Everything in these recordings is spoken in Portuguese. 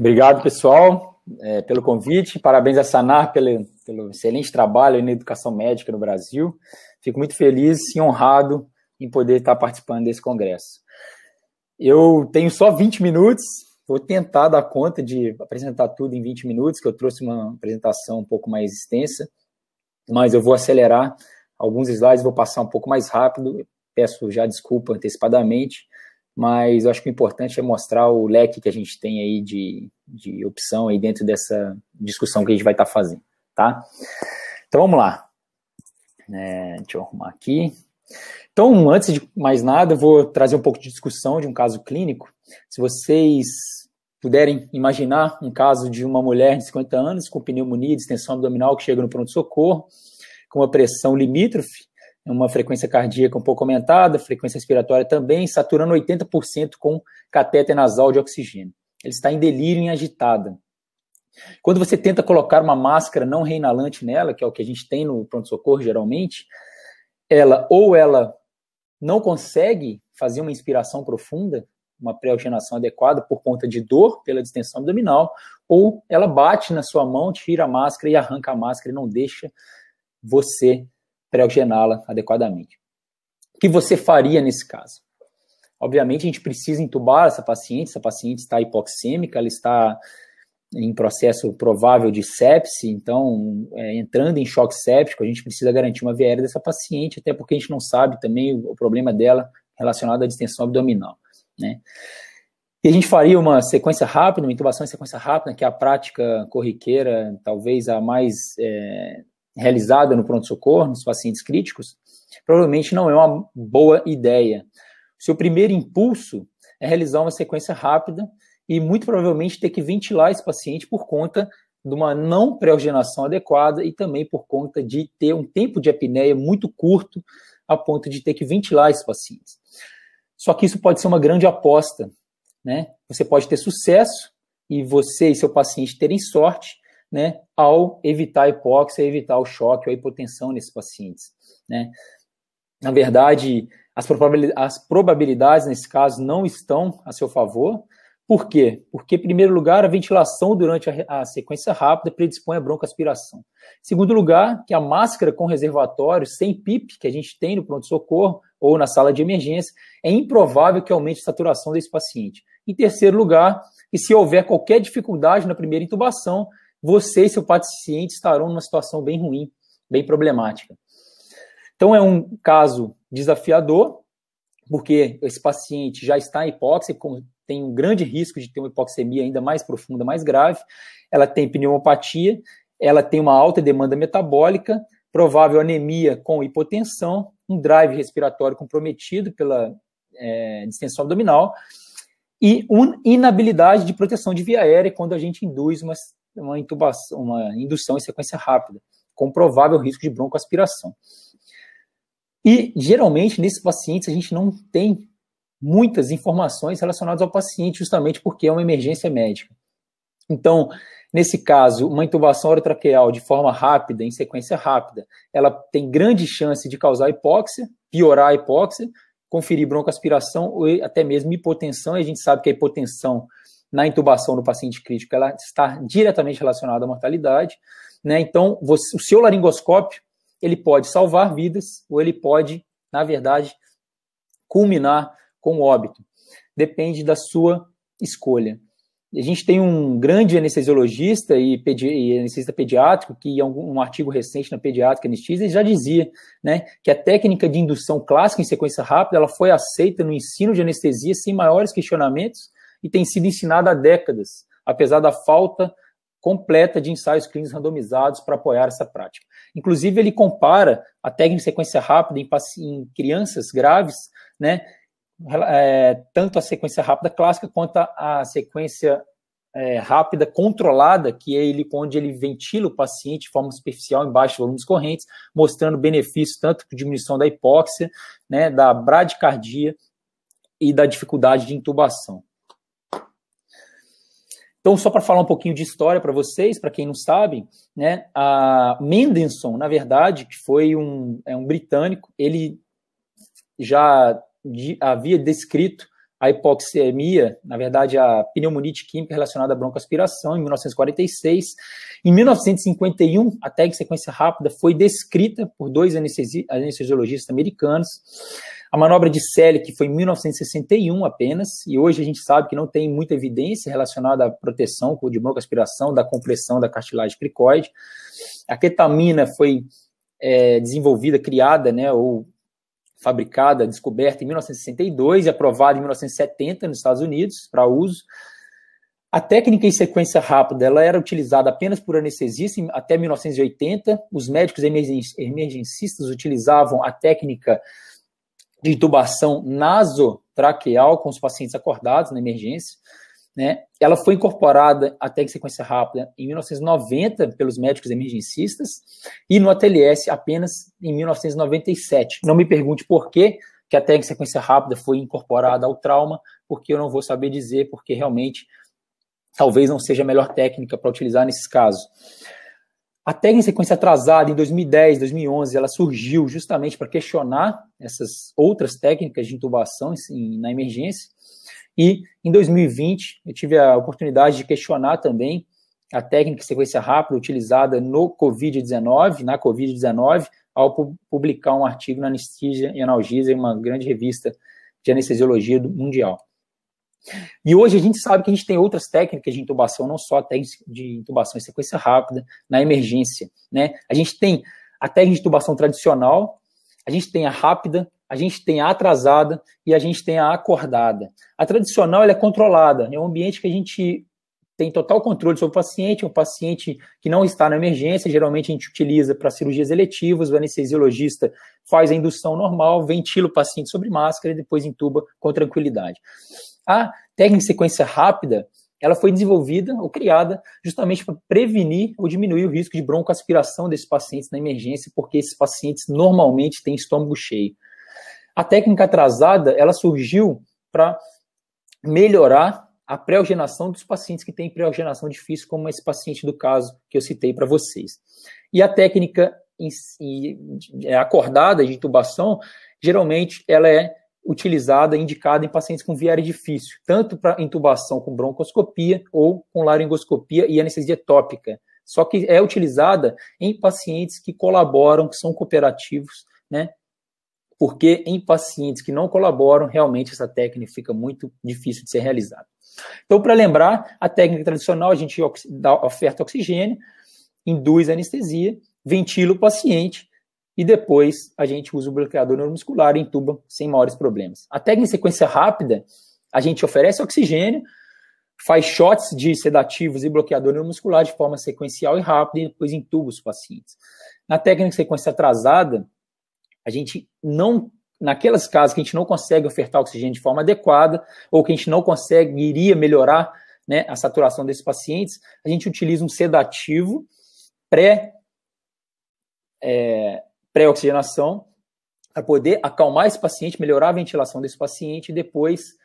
Obrigado, pessoal, pelo convite. Parabéns a Sanar pelo excelente trabalho na educação médica no Brasil. Fico muito feliz e honrado em poder estar participando desse congresso. Eu tenho só 20 minutos, vou tentar dar conta de apresentar tudo em 20 minutos, que eu trouxe uma apresentação um pouco mais extensa, mas eu vou acelerar alguns slides, vou passar um pouco mais rápido, peço já desculpa antecipadamente, mas eu acho que o importante é mostrar o leque que a gente tem aí de opção aí dentro dessa discussão que a gente vai estar fazendo, tá? Então, vamos lá. Deixa eu arrumar aqui. Então, antes de mais nada, eu vou trazer um pouco de discussão de um caso clínico. Se vocês puderem imaginar um caso de uma mulher de 50 anos com pneumonia, distensão abdominal, que chega no pronto-socorro, com uma pressão limítrofe, uma frequência cardíaca um pouco aumentada, frequência respiratória também, saturando 80% com catéter nasal de oxigênio. Ele está em delírio e agitada. Quando você tenta colocar uma máscara não reinalante nela, que é o que a gente tem no pronto-socorro geralmente, ela não consegue fazer uma inspiração profunda, uma pré-oxigenação adequada por conta de dor pela distensão abdominal, ou ela bate na sua mão, tira a máscara e arranca a máscara e não deixa você pré-oxigená-la adequadamente. O que você faria nesse caso? Obviamente, a gente precisa entubar essa paciente está hipoxêmica, ela está em processo provável de sepse, então, entrando em choque séptico, a gente precisa garantir uma VL dessa paciente, até porque a gente não sabe também o problema dela relacionado à distensão abdominal, né? E a gente faria uma sequência rápida, uma intubação em sequência rápida, que é a prática corriqueira, talvez a mais realizada no pronto-socorro, nos pacientes críticos, provavelmente não é uma boa ideia. O seu primeiro impulso é realizar uma sequência rápida e muito provavelmente ter que ventilar esse paciente por conta de uma não pré-oxigenação adequada e também por conta de ter um tempo de apneia muito curto a ponto de ter que ventilar esses pacientes. Só que isso pode ser uma grande aposta, né? Você pode ter sucesso e você e seu paciente terem sorte, né, ao evitar a hipóxia, evitar o choque ou a hipotensão nesses pacientes, né? Na verdade, as probabilidades nesse caso não estão a seu favor. Por quê? Porque, em primeiro lugar, a ventilação durante a sequência rápida predispõe à broncoaspiração. Em segundo lugar, que a máscara com reservatório sem PIP, que a gente tem no pronto-socorro ou na sala de emergência, é improvável que aumente a saturação desse paciente. Em terceiro lugar, que se houver qualquer dificuldade na primeira intubação, você e seu paciente estarão numa situação bem ruim, bem problemática. Então, é um caso desafiador, porque esse paciente já está em hipóxia, tem um grande risco de ter uma hipoxemia ainda mais profunda, mais grave, ela tem pneumopatia, ela tem uma alta demanda metabólica, provável anemia com hipotensão, um drive respiratório comprometido pela distensão abdominal e uma inabilidade de proteção de via aérea quando a gente induz uma indução em sequência rápida, com provável risco de broncoaspiração. E, geralmente, nesses pacientes, a gente não tem muitas informações relacionadas ao paciente, justamente porque é uma emergência médica. Então, nesse caso, uma intubação orotraqueal de forma rápida, em sequência rápida, ela tem grande chance de causar hipóxia, piorar a hipóxia, conferir broncoaspiração ou até mesmo hipotensão, e a gente sabe que a hipotensão na intubação no paciente crítico, ela está diretamente relacionada à mortalidade, né? Então, o seu laringoscópio, ele pode salvar vidas, ou ele pode, na verdade, culminar com o óbito. Depende da sua escolha. A gente tem um grande anestesiologista e anestesista pediátrico, que em um artigo recente na Pediátrica Anesthesia, ele já dizia, né, que a técnica de indução clássica em sequência rápida, ela foi aceita no ensino de anestesia sem maiores questionamentos e tem sido ensinada há décadas, apesar da falta completa de ensaios clínicos randomizados para apoiar essa prática. Inclusive, ele compara a técnica de sequência rápida em crianças graves, né, tanto a sequência rápida clássica quanto a sequência rápida controlada, que é onde ele ventila o paciente de forma superficial em baixos volumes correntes, mostrando benefícios tanto por diminuição da hipóxia, né, da bradicardia e da dificuldade de intubação. Então, só para falar um pouquinho de história para vocês, para quem não sabe, né, a Mendelssohn, na verdade, que foi um britânico, ele já havia descrito a hipoxemia, na verdade, a pneumonite química relacionada à broncoaspiração, em 1946. Em 1951, a técnica de sequência rápida foi descrita por dois anestesiologistas americanos. A manobra de Selick foi em 1961 apenas, e hoje a gente sabe que não tem muita evidência relacionada à proteção de broncoaspiração, da compressão da cartilagem cricoide. A ketamina foi desenvolvida, criada, né, ou fabricada, descoberta em 1962 e aprovada em 1970 nos Estados Unidos para uso. A técnica em sequência rápida ela era utilizada apenas por anestesista até 1980. Os médicos emergencistas utilizavam a técnica de intubação nasotraqueal com os pacientes acordados na emergência. Né? Ela foi incorporada à técnica de sequência rápida em 1990 pelos médicos emergencistas e no ATLS apenas em 1997. Não me pergunte por que a técnica de sequência rápida foi incorporada ao trauma, porque eu não vou saber dizer, porque realmente talvez não seja a melhor técnica para utilizar nesses casos. A técnica de sequência atrasada, em 2010, 2011, ela surgiu justamente para questionar essas outras técnicas de intubação na emergência. E em 2020, eu tive a oportunidade de questionar também a técnica de sequência rápida utilizada na Covid-19, ao publicar um artigo na Anesthesia e Analgesia, uma grande revista de anestesiologia mundial. E hoje a gente sabe que a gente tem outras técnicas de intubação, não só a técnica de intubação em sequência rápida, na emergência. Né? A gente tem a técnica de intubação tradicional, a gente tem a rápida, a gente tem a atrasada e a gente tem a acordada. A tradicional ela é controlada, é um ambiente que a gente tem total controle sobre o paciente, um paciente que não está na emergência, geralmente a gente utiliza para cirurgias eletivas, o anestesiologista faz a indução normal, ventila o paciente sobre máscara e depois intuba com tranquilidade. A técnica de sequência rápida, ela foi desenvolvida ou criada justamente para prevenir ou diminuir o risco de broncoaspiração desses pacientes na emergência, porque esses pacientes normalmente têm estômago cheio. A técnica atrasada, ela surgiu para melhorar a pré-oxigenação dos pacientes que têm pré-oxigenação difícil, como esse paciente do caso que eu citei para vocês. E a técnica acordada de intubação, geralmente ela é utilizada, indicada em pacientes com viária difícil, tanto para intubação com broncoscopia ou com laringoscopia e anestesia tópica. Só que é utilizada em pacientes que colaboram, que são cooperativos, né? Porque em pacientes que não colaboram, realmente essa técnica fica muito difícil de ser realizada. Então, para lembrar, a técnica tradicional, a gente oferta oxigênio, induz anestesia, ventila o paciente e depois a gente usa o bloqueador neuromuscular e intuba sem maiores problemas. A técnica em sequência rápida, a gente oferece oxigênio, faz shots de sedativos e bloqueador neuromuscular de forma sequencial e rápida e depois intuba os pacientes. Na técnica em sequência atrasada, a gente não, naquelas casos que a gente não consegue ofertar oxigênio de forma adequada ou que a gente não conseguiria melhorar, né, a saturação desses pacientes, a gente utiliza um sedativo pré-oxigenação para poder acalmar esse paciente, melhorar a ventilação desse paciente e depois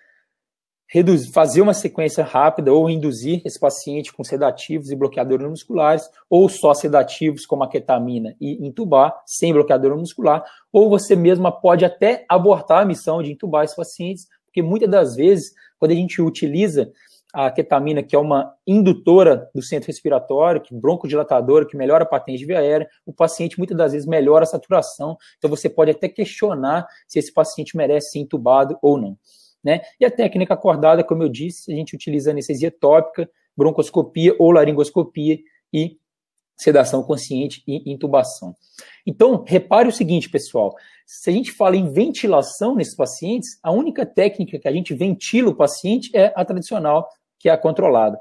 fazer uma sequência rápida ou induzir esse paciente com sedativos e bloqueadores neuromusculares, ou só sedativos como a ketamina e intubar sem bloqueador neuromuscular, ou você mesma pode até abortar a missão de intubar esses pacientes, porque muitas das vezes, quando a gente utiliza a ketamina, que é uma indutora do centro respiratório, que broncodilatadora, que melhora a patente de via aérea, o paciente muitas das vezes melhora a saturação, então você pode até questionar se esse paciente merece ser intubado ou não. Né? E a técnica acordada, como eu disse, a gente utiliza anestesia tópica, broncoscopia ou laringoscopia e sedação consciente e intubação. Então, repare o seguinte, pessoal, se a gente fala em ventilação nesses pacientes, a única técnica que a gente ventila o paciente é a tradicional, que é a controlada.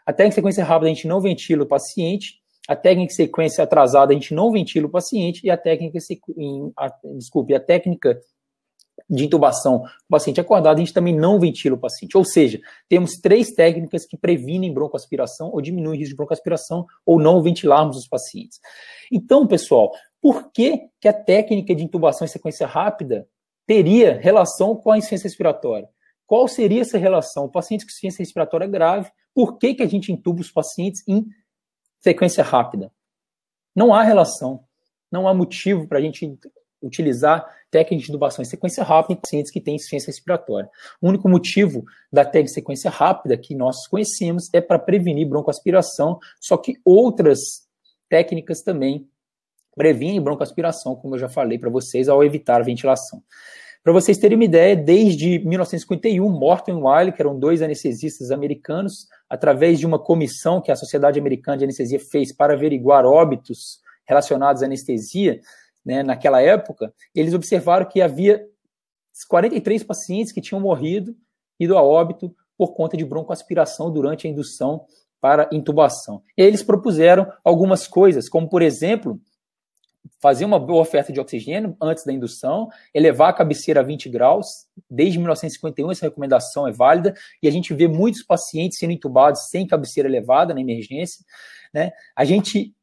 A técnica de sequência rápida a gente não ventila o paciente, a técnica de sequência atrasada a gente não ventila o paciente e a técnica de intubação com o paciente acordado, a gente também não ventila o paciente. Ou seja, temos 3 técnicas que previnem broncoaspiração ou diminuem o risco de broncoaspiração ou não ventilarmos os pacientes. Então, pessoal, por que a técnica de intubação em sequência rápida teria relação com a insuficiência respiratória? Qual seria essa relação? O paciente com insuficiência respiratória grave, por que a gente intuba os pacientes em sequência rápida? Não há relação, não há motivo para a gente utilizar técnica de intubação em sequência rápida em pacientes que têm insuficiência respiratória. O único motivo da técnica de sequência rápida que nós conhecemos é para prevenir broncoaspiração, só que outras técnicas também previnem broncoaspiração, como eu já falei para vocês, ao evitar a ventilação. Para vocês terem uma ideia, desde 1951, Morton e Wiley, que eram 2 anestesistas americanos, através de uma comissão que a Sociedade Americana de Anestesia fez para averiguar óbitos relacionados à anestesia, né, naquela época, eles observaram que havia 43 pacientes que tinham morrido, ido a óbito, por conta de broncoaspiração durante a indução para intubação. E aí eles propuseram algumas coisas, como, por exemplo, fazer uma boa oferta de oxigênio antes da indução, elevar a cabeceira a 20 graus, desde 1951 essa recomendação é válida, e a gente vê muitos pacientes sendo intubados sem cabeceira elevada na emergência, né? A gente,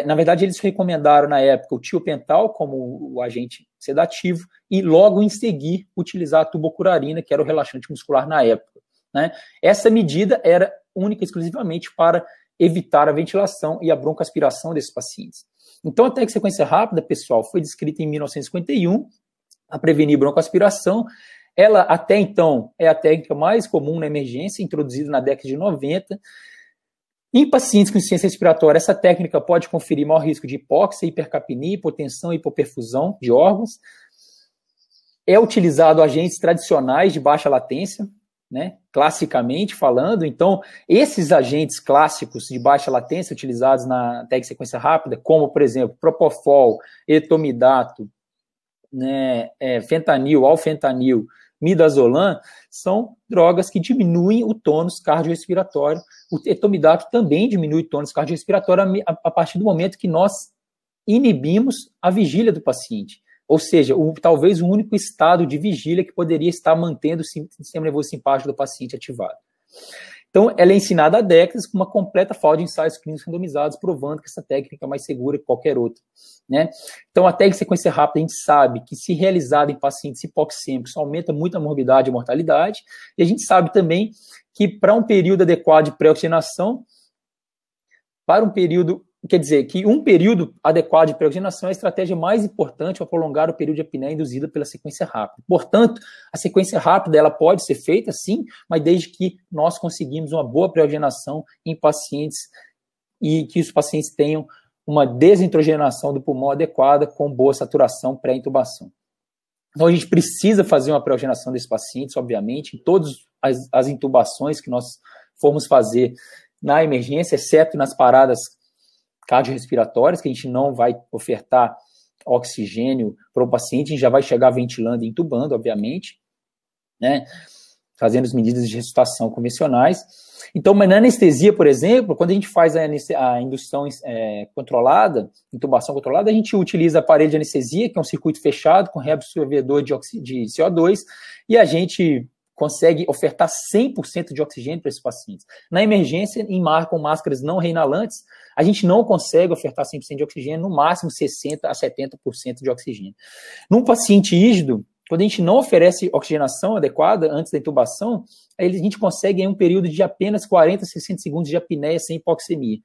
na verdade, eles recomendaram na época o tiopental como o agente sedativo, e logo em seguir utilizar a tubocurarina, que era o relaxante muscular na época, né? Essa medida era única e exclusivamente para evitar a ventilação e a broncoaspiração desses pacientes. Então, a técnica de sequência rápida, pessoal, foi descrita em 1951 a prevenir broncoaspiração. Ela, até então, é a técnica mais comum na emergência, introduzida na década de 90. Em pacientes com insuficiência respiratória, essa técnica pode conferir maior risco de hipóxia, hipercapnia, hipotensão e hipoperfusão de órgãos. É utilizado agentes tradicionais de baixa latência, né, classicamente falando. Então, esses agentes clássicos de baixa latência utilizados na técnica de sequência rápida, como, por exemplo, propofol, etomidato, né, fentanil, alfentanil, midazolam, são drogas que diminuem o tônus cardiorrespiratório. O etomidato também diminui o tônus cardiorrespiratório a partir do momento que nós inibimos a vigília do paciente. Ou seja, talvez o único estado de vigília que poderia estar mantendo o sistema nervoso simpático do paciente ativado. Então, ela é ensinada há décadas com uma completa falta de ensaios clínicos randomizados, provando que essa técnica é mais segura que qualquer outra, né? Então, a técnica de sequência rápida, a gente sabe que, se realizada em pacientes hipoxêmicos, aumenta muito a morbidade e a mortalidade, e a gente sabe também que, para um período adequado de pré-oxigenação, quer dizer, que um período adequado de pré-oxigenação é a estratégia mais importante para prolongar o período de apneia induzida pela sequência rápida. Portanto, a sequência rápida ela pode ser feita, sim, mas desde que nós conseguimos uma boa pré-oxigenação em pacientes e que os pacientes tenham uma desintrogenação do pulmão adequada com boa saturação pré-intubação. Então, a gente precisa fazer uma pré-oxigenação desses pacientes, obviamente, em todas as intubações que nós formos fazer na emergência, exceto nas paradas cardiorrespiratórias, que a gente não vai ofertar oxigênio para o paciente, a gente já vai chegar ventilando e intubando, obviamente, né, fazendo as medidas de ressuscitação convencionais. Então, mas na anestesia, por exemplo, quando a gente faz a indução controlada, intubação controlada, a gente utiliza aparelho de anestesia, que é um circuito fechado com reabsorvedor de CO2, e a gente consegue ofertar 100% de oxigênio para esses pacientes. Na emergência, com máscaras não reinalantes, a gente não consegue ofertar 100% de oxigênio, no máximo 60% a 70% de oxigênio. Num paciente rígido, quando a gente não oferece oxigenação adequada antes da intubação, a gente consegue um período de apenas 40 a 60 segundos de apneia sem hipoxemia.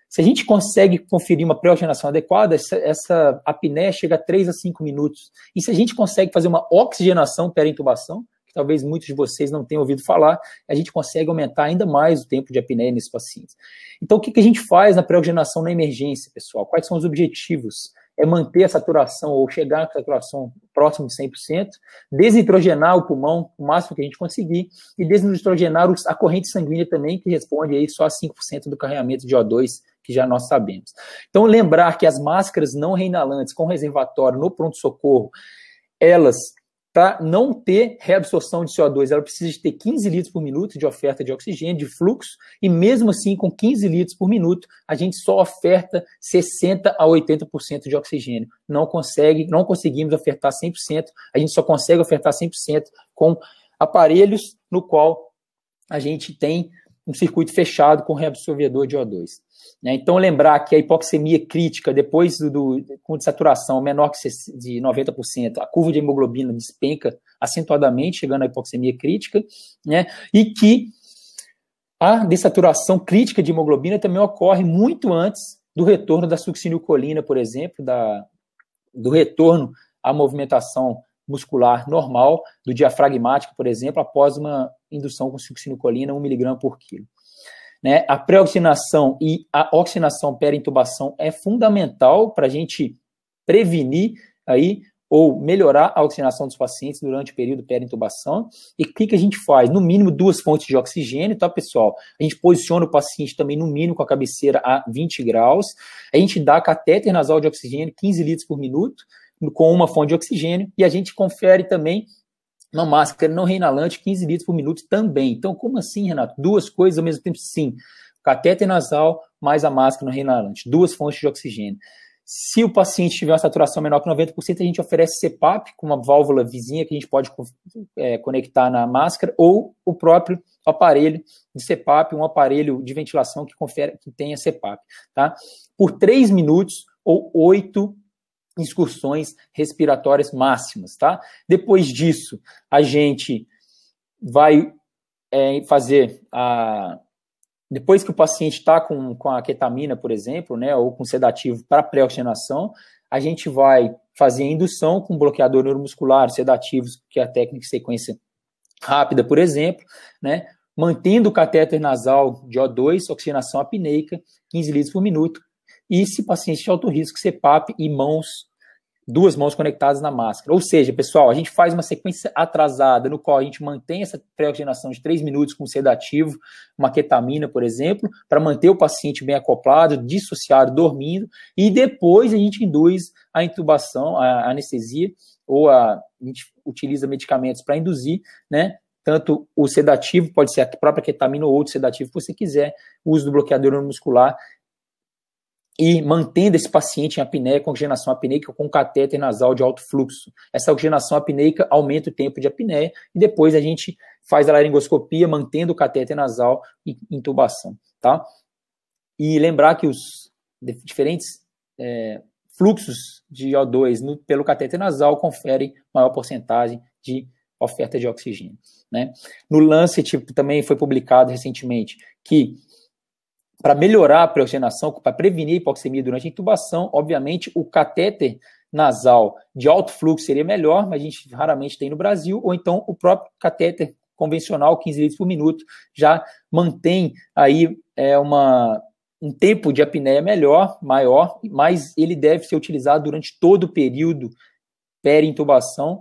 Se a gente consegue conferir uma pré-oxigenação adequada, essa apneia chega a 3 a 5 minutos. E se a gente consegue fazer uma oxigenação pera-intubação, que talvez muitos de vocês não tenham ouvido falar, a gente consegue aumentar ainda mais o tempo de apneia nesses pacientes. Então, o que a gente faz na pré-oxigenação na emergência, pessoal? Quais são os objetivos? É manter a saturação ou chegar à saturação próximo de 100%, desnitrogenar o pulmão o máximo que a gente conseguir e desnitrogenar a corrente sanguínea também, que responde aí só a 5% do carregamento de O2, que já nós sabemos. Então, lembrar que as máscaras não reinalantes com reservatório no pronto-socorro, elas, para não ter reabsorção de CO2, ela precisa de ter 15 litros por minuto de oferta de oxigênio, de fluxo, e mesmo assim, com 15 litros por minuto, a gente só oferta 60% a 80% de oxigênio. Não conseguimos ofertar 100%, a gente só consegue ofertar 100% com aparelhos no qual a gente tem um circuito fechado com reabsorvedor de O2. Então, lembrar que a hipoxemia crítica, depois com saturação menor que de 90%, a curva de hemoglobina despenca acentuadamente, chegando à hipoxemia crítica, né? E que a dessaturação crítica de hemoglobina também ocorre muito antes do retorno da succinilcolina, por exemplo, do retorno a movimentação muscular normal do diafragmático, por exemplo, após uma indução com succinilcolina 1 mg por quilo. Né? A pré-oxigenação e a oxigenação pera-intubação é fundamental para a gente prevenir aí, ou melhorar a oxigenação dos pacientes durante o período pera-intubação. E o que a gente faz? No mínimo 2 fontes de oxigênio, tá, pessoal? A gente posiciona o paciente também no mínimo com a cabeceira a 20 graus. A gente dá catéter nasal de oxigênio, 15 litros por minuto, com uma fonte de oxigênio. E a gente confere também uma máscara não reinalante, 15 litros por minuto também. Então, como assim, Renato? 2 coisas ao mesmo tempo? Sim. Catéter nasal mais a máscara não reinalante. 2 fontes de oxigênio. Se o paciente tiver uma saturação menor que 90%, a gente oferece CPAP com uma válvula vizinha que a gente pode conectar na máscara, ou o próprio aparelho de CPAP, um aparelho de ventilação que tenha CPAP. Tá? Por 3 minutos ou 8 excursões respiratórias máximas. Tá? Depois disso, a gente vai fazer depois que o paciente está com a ketamina, por exemplo, né, ou com sedativo para pré-oxigenação, a gente vai fazer a indução com bloqueador neuromuscular, sedativos, que é a técnica de sequência rápida, por exemplo, né, mantendo o catéter nasal de O2, oxigenação apneica, 15 litros por minuto, e se paciente de alto risco, CPAP e 2 mãos conectadas na máscara. Ou seja, pessoal, a gente faz uma sequência atrasada, no qual a gente mantém essa pré-oxigenação de 3 minutos com sedativo, uma ketamina, por exemplo, para manter o paciente bem acoplado, dissociado, dormindo, e depois a gente induz a intubação, a anestesia, ou a gente utiliza medicamentos para induzir, né? Tanto o sedativo, pode ser a própria ketamina ou outro sedativo, que você quiser, o uso do bloqueador neuromuscular, e mantendo esse paciente em apneia, com oxigenação apneica com catéter nasal de alto fluxo. Essa oxigenação apneica aumenta o tempo de apneia e depois a gente faz a laringoscopia mantendo o catéter nasal e intubação. Tá? E lembrar que os diferentes fluxos de O2 pelo catéter nasal conferem maior porcentagem de oferta de oxigênio. Né? No Lancet também foi publicado recentemente que para melhorar a pré-oxigenação, para prevenir a hipoxemia durante a intubação, obviamente o catéter nasal de alto fluxo seria melhor, mas a gente raramente tem no Brasil, ou então o próprio catéter convencional, 15 litros por minuto, já mantém aí um tempo de apneia maior, mas ele deve ser utilizado durante todo o período peri-intubação,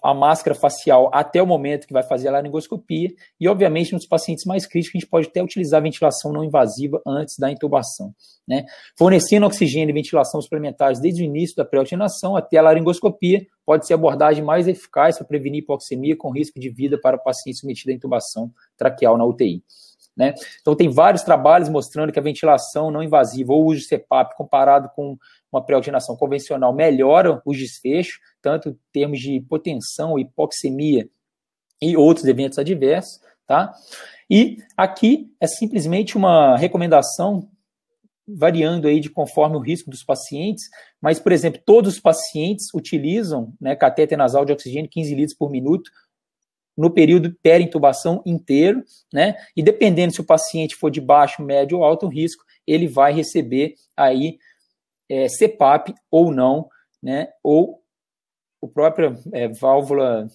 a máscara facial até o momento que vai fazer a laringoscopia e, obviamente, nos pacientes mais críticos, a gente pode até utilizar a ventilação não invasiva antes da intubação. Né? Fornecendo oxigênio e ventilação suplementares desde o início da pré-oxigenação até a laringoscopia pode ser a abordagem mais eficaz para prevenir hipoxemia com risco de vida para o paciente submetido à intubação traqueal na UTI. Né? Então, tem vários trabalhos mostrando que a ventilação não invasiva ou o uso de CPAP comparado com uma pré-oxigenação convencional melhora os desfechos, tanto em termos de hipotensão, hipoxemia e outros eventos adversos. Tá? E aqui é simplesmente uma recomendação variando aí de conforme o risco dos pacientes, mas, por exemplo, todos os pacientes utilizam, né, catéter nasal de oxigênio 15 litros por minuto no período peri-intubação inteiro, né? E dependendo se o paciente for de baixo, médio ou alto risco, ele vai receber aí CPAP ou não, né? Ou o próprio válvula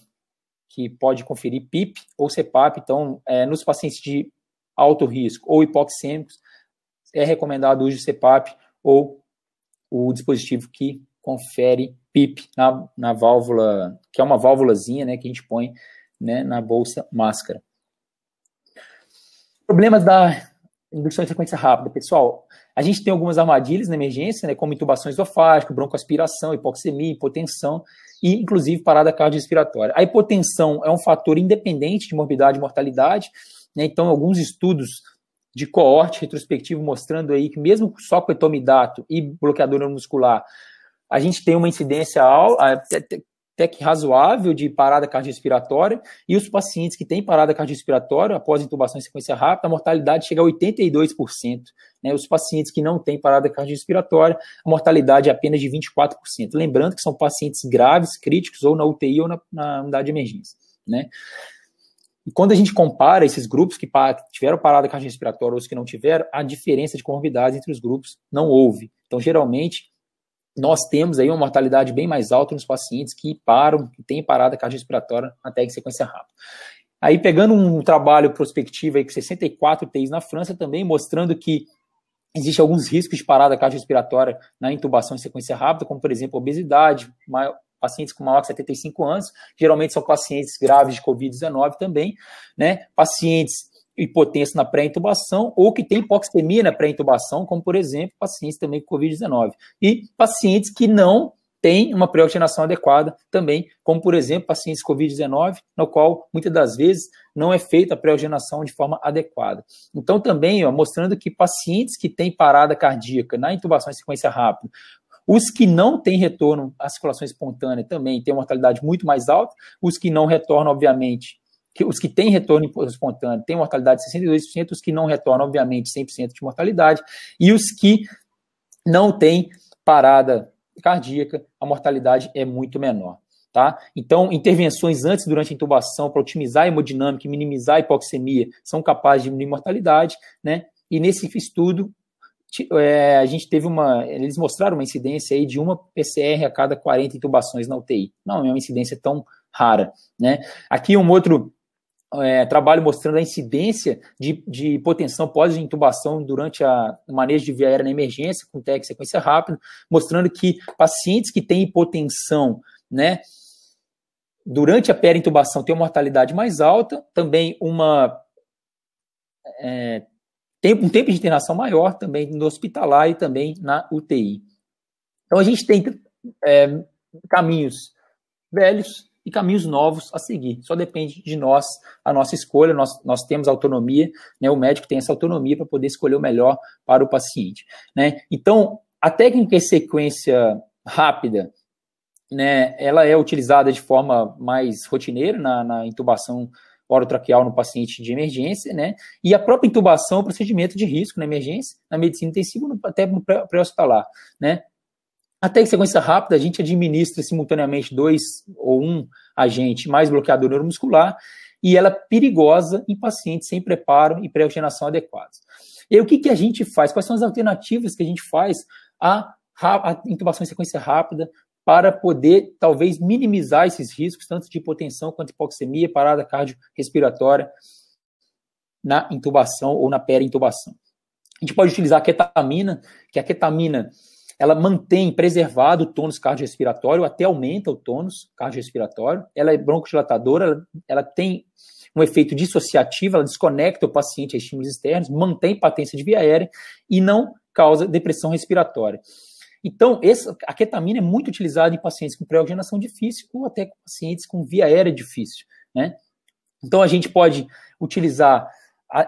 que pode conferir PIP ou CPAP. Então, nos pacientes de alto risco ou hipoxêmicos, é recomendado o uso de CPAP ou o dispositivo que confere PIP na válvula, que é uma válvulazinha, né, que a gente põe, né, na bolsa máscara. Problemas da indução de frequência rápida. Pessoal, a gente tem algumas armadilhas na emergência, né, como intubação esofágica, broncoaspiração, hipoxemia, hipotensão e, inclusive, parada cardiorrespiratória. A hipotensão é um fator independente de morbidade e mortalidade, né, então, alguns estudos de coorte retrospectivo mostrando aí que mesmo só com etomidato e bloqueador neuromuscular, a gente tem uma incidência até que razoável de parada cardiorrespiratória, e os pacientes que têm parada cardiorrespiratória após intubação em sequência rápida, a mortalidade chega a 82%. Né? Os pacientes que não têm parada cardiorrespiratória, a mortalidade é apenas de 24%. Lembrando que são pacientes graves, críticos, ou na UTI ou na unidade de emergência. Né? E quando a gente compara esses grupos que tiveram parada cardiorrespiratória ou os que não tiveram, a diferença de comorbidades entre os grupos não houve. Então, geralmente, nós temos aí uma mortalidade bem mais alta nos pacientes que têm parada cardiorrespiratória até em sequência rápida. Aí, pegando um trabalho prospectivo aí com 64 UTIs na França também, mostrando que existem alguns riscos de parada cardiorrespiratória na intubação em sequência rápida, como, por exemplo, obesidade, pacientes com maior de 75 anos, geralmente são pacientes graves de Covid-19 também, né? Pacientes hipotensos na pré-intubação ou que têm hipoxemia na pré-intubação, como, por exemplo, pacientes também com Covid-19. E pacientes que não têm uma pré-oxigenação adequada também, como, por exemplo, pacientes com Covid-19, no qual, muitas das vezes, não é feita a pré-oxigenação de forma adequada. Então, também, mostrando que pacientes que têm parada cardíaca na intubação em sequência rápida, os que não têm retorno à circulação espontânea também têm uma mortalidade muito mais alta, os que não retornam, obviamente, os que têm retorno espontâneo têm mortalidade de 62%, os que não retornam, obviamente, 100% de mortalidade, e os que não têm parada cardíaca, a mortalidade é muito menor. Tá? Então, intervenções antes e durante a intubação para otimizar a hemodinâmica e minimizar a hipoxemia são capazes de diminuir mortalidade, né? E nesse estudo, a gente teve eles mostraram uma incidência aí de uma PCR a cada 40 intubações na UTI. Não é uma incidência tão rara, né? Aqui um outro trabalho mostrando a incidência de hipotensão pós-intubação durante o manejo de via aérea na emergência, com TEC sequência rápida, mostrando que pacientes que têm hipotensão, né, durante a peri-intubação têm uma mortalidade mais alta, também um tempo de internação maior também no hospitalar e também na UTI. Então a gente tem caminhos velhos e caminhos novos a seguir. Só depende de nós, a nossa escolha, nós temos autonomia, né, o médico tem essa autonomia para poder escolher o melhor para o paciente. Né? Então, a técnica em sequência rápida, né, ela é utilizada de forma mais rotineira na intubação orotraqueal no paciente de emergência, né, e a própria intubação é um procedimento de risco na emergência, na medicina intensiva, até no pré-hospitalar, né. Até em sequência rápida, a gente administra simultaneamente 2 ou 1 agente mais bloqueador neuromuscular e ela é perigosa em pacientes sem preparo e pré-oxigenação adequados. E aí, o que a gente faz? Quais são as alternativas que a gente faz à intubação em sequência rápida para poder, talvez, minimizar esses riscos, tanto de hipotensão quanto de hipoxemia, parada cardiorrespiratória na intubação ou na peri-intubação? A gente pode utilizar a ketamina, que a ketamina ela mantém preservado o tônus cardiorrespiratório, até aumenta o tônus cardiorrespiratório, ela é broncodilatadora, ela tem um efeito dissociativo, ela desconecta o paciente a estímulos externos, mantém patência de via aérea e não causa depressão respiratória. Então, a ketamina é muito utilizada em pacientes com pré-oxigenação difícil ou até com pacientes com via aérea difícil, né? Então, a gente pode utilizar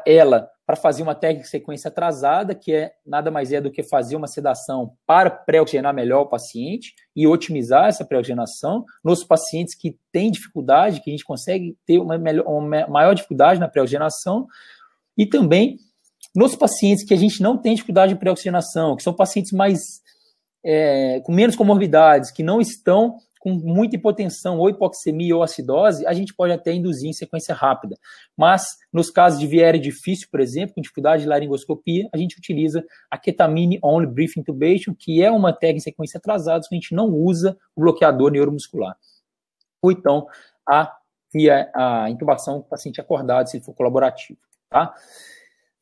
ela para fazer uma técnica de sequência atrasada, que nada mais do que fazer uma sedação para pré-oxigenar melhor o paciente e otimizar essa pré-oxigenação nos pacientes que têm dificuldade, que a gente consegue ter uma maior dificuldade na pré-oxigenação, e também nos pacientes que a gente não tem dificuldade de pré-oxigenação, que são pacientes com menos comorbidades, que não estão com muita hipotensão, ou hipoxemia ou acidose, a gente pode até induzir em sequência rápida. Mas, nos casos de via aérea difícil, por exemplo, com dificuldade de laringoscopia, a gente utiliza a ketamine only brief intubation, que é uma técnica em sequência atrasada, que a gente não usa o bloqueador neuromuscular. Ou então, a intubação do paciente acordado, se ele for colaborativo. Tá?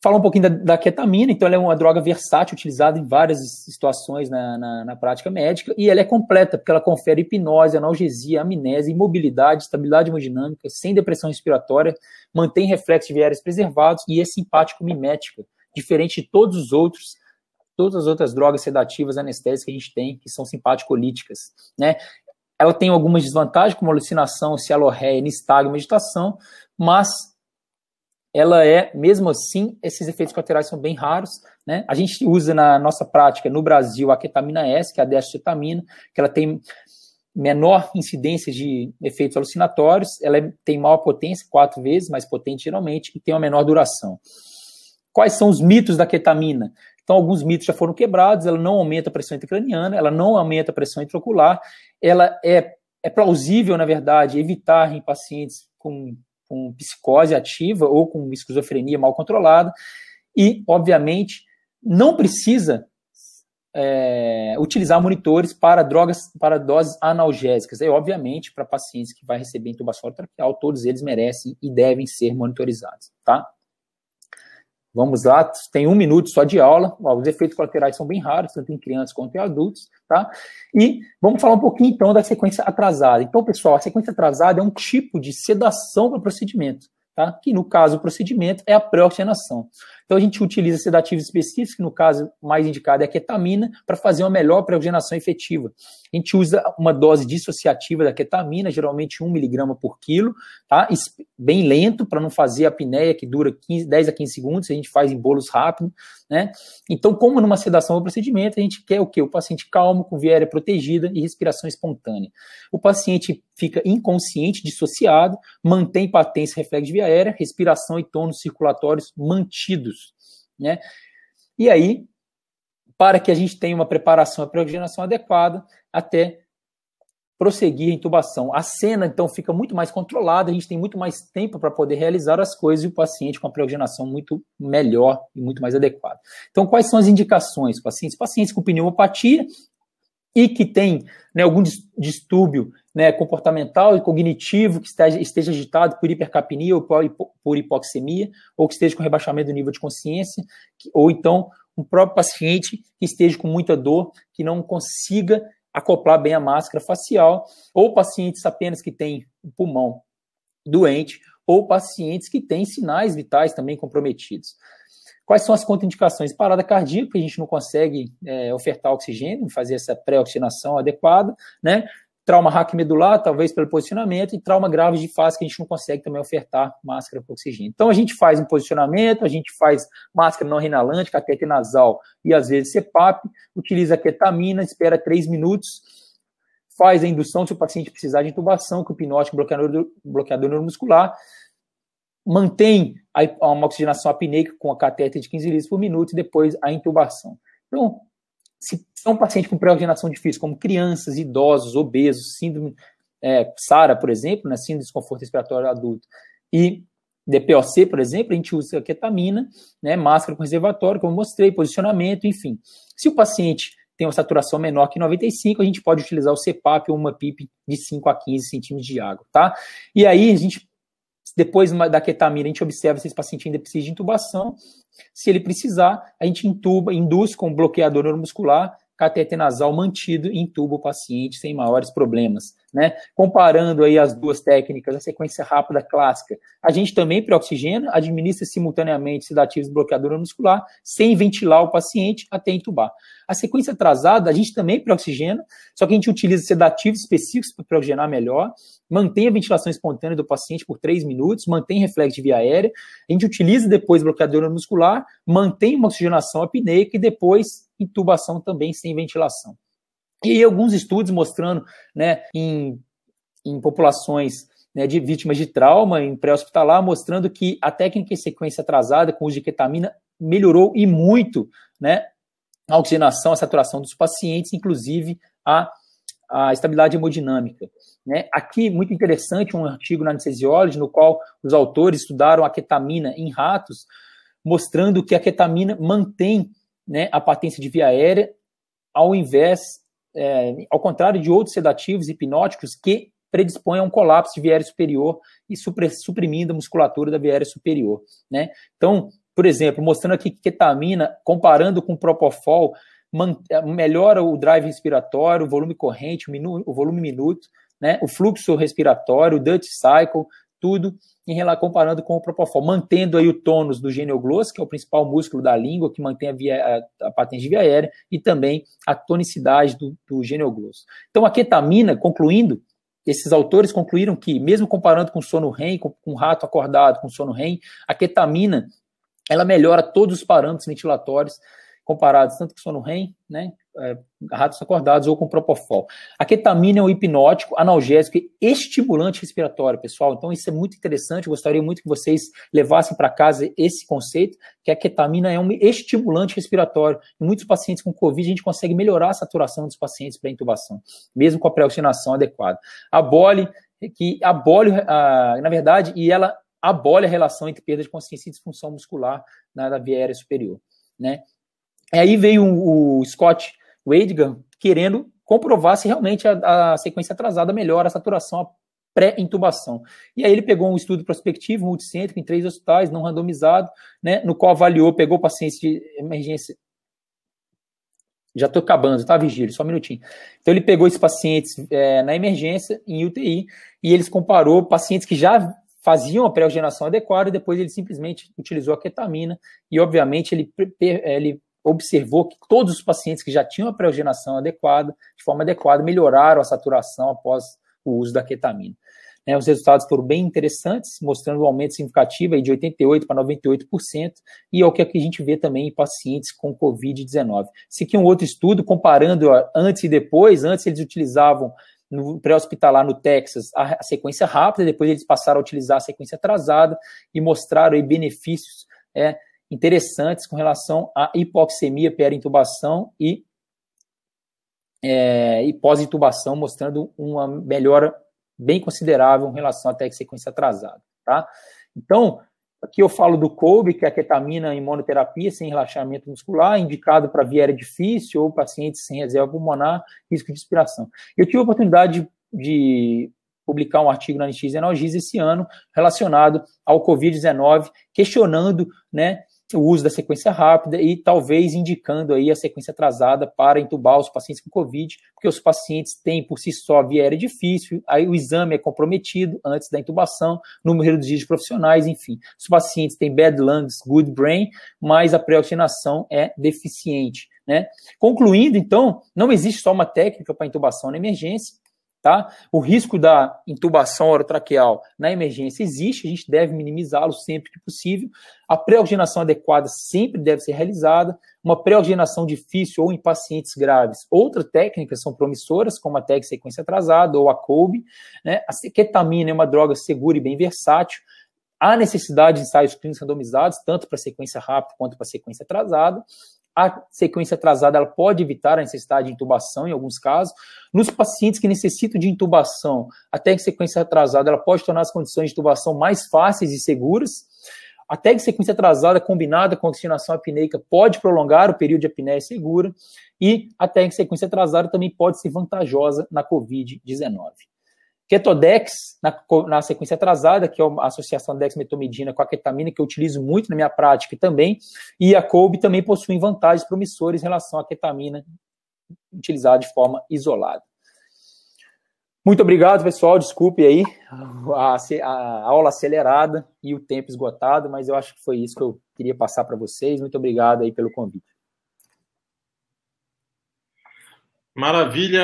Falar um pouquinho da ketamina, então ela é uma droga versátil, utilizada em várias situações na prática médica, e ela é completa, porque ela confere hipnose, analgesia, amnésia, imobilidade, estabilidade hemodinâmica, sem depressão respiratória, mantém reflexos de via aérea preservados e é simpático-mimética, diferente de todas as outras drogas sedativas anestésicas que a gente tem, que são simpaticolíticas, né? Ela tem algumas desvantagens, como alucinação, cialorreia, nistagmo, agitação, mas ela mesmo assim, esses efeitos colaterais são bem raros, né? A gente usa na nossa prática, no Brasil, a ketamina S, que é a dextrocetamina, que ela tem menor incidência de efeitos alucinatórios, ela tem maior potência, 4 vezes mais potente geralmente, e tem uma menor duração. Quais são os mitos da ketamina? Então, alguns mitos já foram quebrados, ela não aumenta a pressão intracraniana, ela não aumenta a pressão intraocular, ela é plausível, na verdade, evitar em pacientes com psicose ativa ou com esquizofrenia mal controlada e, obviamente, não precisa utilizar monitores para doses analgésicas. E, obviamente, para pacientes que vai receber intubação orotraqueal, todos eles merecem e devem ser monitorizados, tá? Vamos lá, tem 1 minuto só de aula. Os efeitos colaterais são bem raros, tanto em crianças quanto em adultos, tá? E vamos falar um pouquinho, então, da sequência atrasada. Então, pessoal, a sequência atrasada é um tipo de sedação para o procedimento, tá? Que, no caso, o procedimento é a pré-oxigenação. Então, a gente utiliza sedativos específicos, que no caso mais indicado é a ketamina, para fazer uma melhor pré-oxigenação efetiva. A gente usa uma dose dissociativa da ketamina, geralmente 1 miligrama por quilo, tá? Bem lento, para não fazer a apneia, que dura 10 a 15 segundos, a gente faz em bolos rápidos, né? Então, como numa sedação do procedimento, a gente quer o quê? O paciente calmo, com via aérea protegida e respiração espontânea. O paciente fica inconsciente, dissociado, mantém patência, reflexo de via aérea, respiração e tônus circulatórios mantidos, né? E aí, para que a gente tenha uma preparação, a pré-oxigenação adequada, até prosseguir a intubação. A cena, então, fica muito mais controlada, a gente tem muito mais tempo para poder realizar as coisas e o paciente com a pré-oxigenação muito melhor e muito mais adequada. Então, quais são as indicações? Pacientes com pneumopatia e que tem, né, algum distúrbio, né, comportamental e cognitivo, que esteja agitado por hipercapnia ou por hipoxemia, ou que esteja com rebaixamento do nível de consciência, ou então um próprio paciente que esteja com muita dor, que não consiga acoplar bem a máscara facial, ou pacientes apenas que têm o pulmão doente, ou pacientes que têm sinais vitais também comprometidos. Quais são as contraindicações? Parada cardíaca, a gente não consegue ofertar oxigênio, fazer essa pré-oxigenação adequada, né? Trauma raquimedular, talvez pelo posicionamento, e trauma grave de face, que a gente não consegue também ofertar máscara para oxigênio. Então, a gente faz um posicionamento, a gente faz máscara não inalante, catéter nasal e, às vezes, CPAP, utiliza a ketamina, espera 3 minutos, faz a indução se o paciente precisar de intubação, com hipnótico, bloqueador neuromuscular, mantém uma oxigenação apneica com a catéter de 15 litros por minuto e depois a intubação. Então, se é um paciente com pré-oxigenação difícil, como crianças, idosos, obesos, síndrome SARA, por exemplo, né, síndrome de desconforto respiratório adulto, e DPOC, por exemplo, a gente usa a ketamina, né, máscara com reservatório, como eu mostrei, posicionamento, enfim. Se o paciente tem uma saturação menor que 95, a gente pode utilizar o CPAP ou uma PIP de 5 a 15 centímetros de água, tá? E aí, depois da ketamina, a gente observa se esse paciente ainda precisa de intubação. Se ele precisar, a gente induz com bloqueador neuromuscular, catéter nasal mantido e intuba o paciente sem maiores problemas, né? Comparando aí as duas técnicas, a sequência rápida clássica, a gente também pré-oxigena, administra simultaneamente sedativos e bloqueador neuromuscular, sem ventilar o paciente até intubar. A sequência atrasada, a gente também pré-oxigena, só que a gente utiliza sedativos específicos para pré-oxigenar melhor, mantém a ventilação espontânea do paciente por 3 minutos, mantém reflexo de via aérea, a gente utiliza depois bloqueador neuromuscular, mantém uma oxigenação apneica e depois intubação também sem ventilação. E aí alguns estudos mostrando, né, em populações, né, de vítimas de trauma, em pré-hospitalar, mostrando que a técnica em sequência atrasada com uso de ketamina melhorou e muito, né, a oxigenação, a saturação dos pacientes, inclusive a estabilidade hemodinâmica. Né? Aqui, muito interessante, um artigo na Anesthesiology, no qual os autores estudaram a ketamina em ratos, mostrando que a ketamina mantém, né, a patência de via aérea, ao contrário de outros sedativos hipnóticos que predispõem a um colapso de via aérea superior e suprimindo a musculatura da via aérea superior. Né? Então, por exemplo, mostrando aqui que ketamina, comparando com propofol, melhora o drive respiratório, o volume corrente, o volume minuto, né, o fluxo respiratório, o Dutch cycle, tudo comparando com o propofol, mantendo aí o tônus do genioglossus, que é o principal músculo da língua, que mantém a patência de via aérea, e também a tonicidade do genioglossus. Então, a ketamina, concluindo, esses autores concluíram que, mesmo comparando com sono REM, com um rato acordado com sono REM, a ketamina, ela melhora todos os parâmetros ventilatórios comparados tanto com sono REM, né, ratos acordados ou com propofol. A ketamina é um hipnótico, analgésico e estimulante respiratório, pessoal. Então isso é muito interessante, eu gostaria muito que vocês levassem para casa esse conceito, que a ketamina é um estimulante respiratório. Em muitos pacientes com Covid, a gente consegue melhorar a saturação dos pacientes para intubação, mesmo com a pré-oxigenação adequada. Na verdade, e ela abole a relação entre perda de consciência e disfunção muscular da via aérea superior, né? Aí veio o Scott o Edgar querendo comprovar se realmente a sequência atrasada melhora a saturação, a pré-intubação. E aí ele pegou um estudo prospectivo, multicêntrico, em 3 hospitais, não randomizado, né, no qual avaliou, pegou pacientes de emergência. Já estou acabando, tá, Vigílio? Só um minutinho. Então ele pegou esses pacientes na emergência, em UTI, e eles comparou pacientes que já faziam a pré-oxigenação adequada e depois ele simplesmente utilizou a ketamina e, obviamente, ele observou que todos os pacientes que já tinham a pré-oxigenação adequada, de forma adequada, melhoraram a saturação após o uso da ketamina. Os resultados foram bem interessantes, mostrando um aumento significativo aí de 88% para 98%, e é o que a gente vê também em pacientes com Covid-19. Esse aqui é um outro estudo, comparando antes e depois. Antes eles utilizavam, no pré-hospitalar no Texas, a sequência rápida, depois eles passaram a utilizar a sequência atrasada e mostraram aí benefícios interessantes com relação à hipoxemia perintubação e pós-intubação, mostrando uma melhora bem considerável em relação até a sequência atrasada, tá? Então, aqui eu falo do COBE, que é a ketamina em monoterapia sem relaxamento muscular, indicado para via aérea difícil ou pacientes sem reserva pulmonar, risco de expiração. Eu tive a oportunidade de publicar um artigo na Anesthesia e Analgesia esse ano relacionado ao Covid-19, questionando, né, o uso da sequência rápida e talvez indicando aí a sequência atrasada para intubar os pacientes com Covid, porque os pacientes têm por si só via aérea difícil, aí o exame é comprometido antes da intubação, número reduzido de profissionais, enfim. Os pacientes têm bad lungs, good brain, mas a pré-oxigenação é deficiente, né? Concluindo, então, não existe só uma técnica para intubação na emergência, tá? O risco da intubação orotraqueal na emergência existe, a gente deve minimizá-lo sempre que possível. A pré-oxigenação adequada sempre deve ser realizada. Uma pré-oxigenação difícil ou em pacientes graves. Outras técnicas são promissoras, como a técnica sequência atrasada ou a COBE, né? A ketamina é uma droga segura e bem versátil. Há necessidade de ensaios clínicos randomizados, tanto para sequência rápida quanto para sequência atrasada. A sequência atrasada ela pode evitar a necessidade de intubação em alguns casos. Nos pacientes que necessitam de intubação, a técnica sequência atrasada ela pode tornar as condições de intubação mais fáceis e seguras. A técnica sequência atrasada combinada com oxigenação apneica pode prolongar o período de apneia segura. E a técnica sequência atrasada também pode ser vantajosa na Covid-19. Ketodex, na sequência atrasada, que é a associação da dexmetomidina com a ketamina, que eu utilizo muito na minha prática também, e a COBE também possuem vantagens promissoras em relação à ketamina utilizada de forma isolada. Muito obrigado, pessoal, desculpe aí a aula acelerada e o tempo esgotado, mas eu acho que foi isso que eu queria passar para vocês. Muito obrigado aí pelo convite. Maravilha,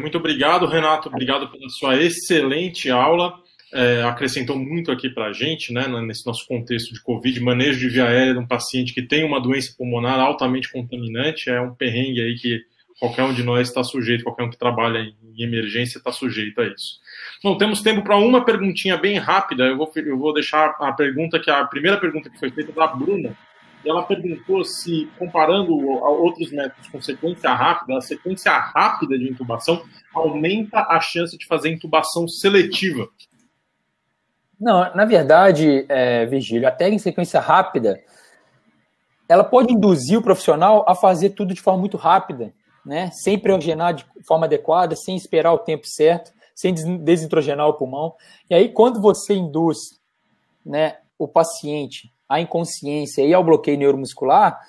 muito obrigado, Renato, obrigado pela sua excelente aula, acrescentou muito aqui para a gente, né, nesse nosso contexto de Covid, manejo de via aérea de um paciente que tem uma doença pulmonar altamente contaminante, é um perrengue aí que qualquer um de nós está sujeito, qualquer um que trabalha em emergência está sujeito a isso. Bom, temos tempo para uma perguntinha bem rápida, eu vou deixar a primeira pergunta que foi feita da Bruna. E ela perguntou se, comparando a outros métodos com sequência rápida, a sequência rápida de intubação aumenta a chance de fazer intubação seletiva. Não, na verdade, Virgílio, a técnica de sequência rápida, ela pode induzir o profissional a fazer tudo de forma muito rápida, né? Sem pré-oxigenar de forma adequada, sem esperar o tempo certo, sem desintrogenar o pulmão. E aí, quando você induz, né, o paciente à inconsciência e ao bloqueio neuromuscular,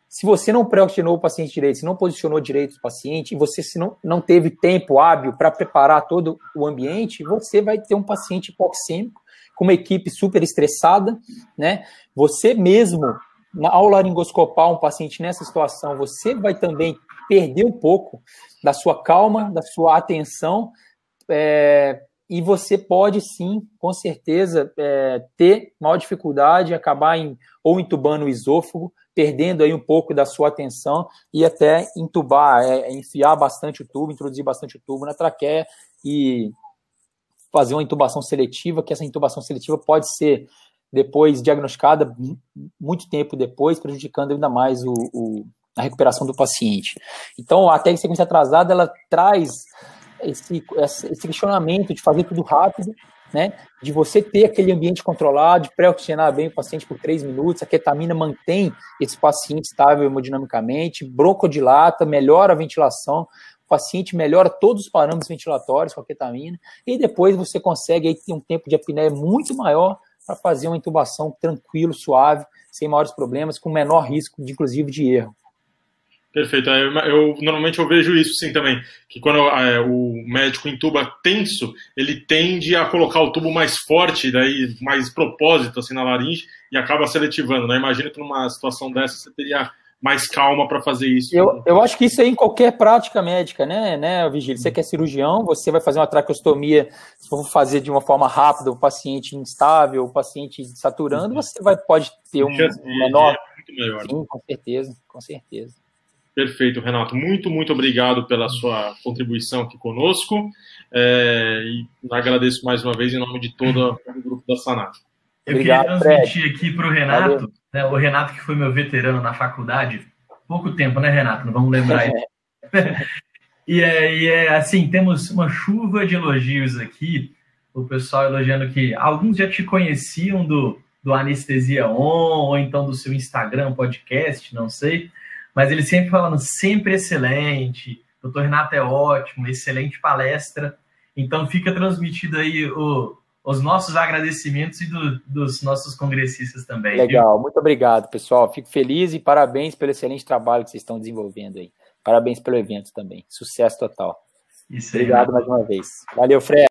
se você não pré-oxigenou o paciente direito, se não posicionou direito o paciente, e você se não teve tempo hábil para preparar todo o ambiente, você vai ter um paciente hipoxêmico, com uma equipe super estressada, né? Você mesmo, ao laringoscopar um paciente nessa situação, você vai também perder um pouco da sua calma, da sua atenção, e você pode sim, com certeza, ter maior dificuldade, acabar ou intubando o esôfago, perdendo aí um pouco da sua atenção e até intubar, enfiar bastante o tubo, introduzir bastante o tubo na traqueia e fazer uma intubação seletiva, que essa intubação seletiva pode ser depois diagnosticada muito tempo depois, prejudicando ainda mais a recuperação do paciente. Então, a técnica de sequência atrasada, ela traz esse questionamento de fazer tudo rápido né, de você ter aquele ambiente controlado, de pré-oxigenar bem o paciente por 3 minutos, a ketamina mantém esse paciente estável hemodinamicamente, broncodilata, melhora a ventilação, o paciente melhora todos os parâmetros ventilatórios com a ketamina, e depois você consegue aí ter um tempo de apneia muito maior para fazer uma intubação tranquilo, suave, sem maiores problemas, com menor risco, inclusive, de erro. Perfeito. Normalmente eu vejo isso sim também, que quando o médico intuba tenso, ele tende a colocar o tubo mais forte, daí mais propósito assim na laringe e acaba seletivando, né? Imagina que numa situação dessa você teria mais calma para fazer isso. Eu acho que isso aí em qualquer prática médica, né, Vigílio? Você que é cirurgião, você vai fazer uma traqueostomia, se for fazer de uma forma rápida, o paciente instável, o paciente saturando, você pode ter um menor... Muito melhor. Sim, com certeza, com certeza. Perfeito, Renato. Muito, muito obrigado pela sua contribuição aqui conosco. E agradeço mais uma vez em nome de todo o grupo da Sanar. Eu queria transmitir aqui para o Renato, né, o Renato que foi meu veterano na faculdade. Pouco tempo, né, Renato? Não vamos lembrar isso. Assim, temos uma chuva de elogios aqui. O pessoal elogiando que alguns já te conheciam do Anestesia On, ou então do seu Instagram, podcast, não sei. Mas ele sempre falando, sempre excelente, o Dr. Renato é ótimo, excelente palestra. Então fica transmitido aí os nossos agradecimentos e dos nossos congressistas também. Legal, viu? Muito obrigado, pessoal. Fico feliz e parabéns pelo excelente trabalho que vocês estão desenvolvendo aí. Parabéns pelo evento também. Sucesso total. Isso aí, obrigado mais uma vez. Valeu, Fred.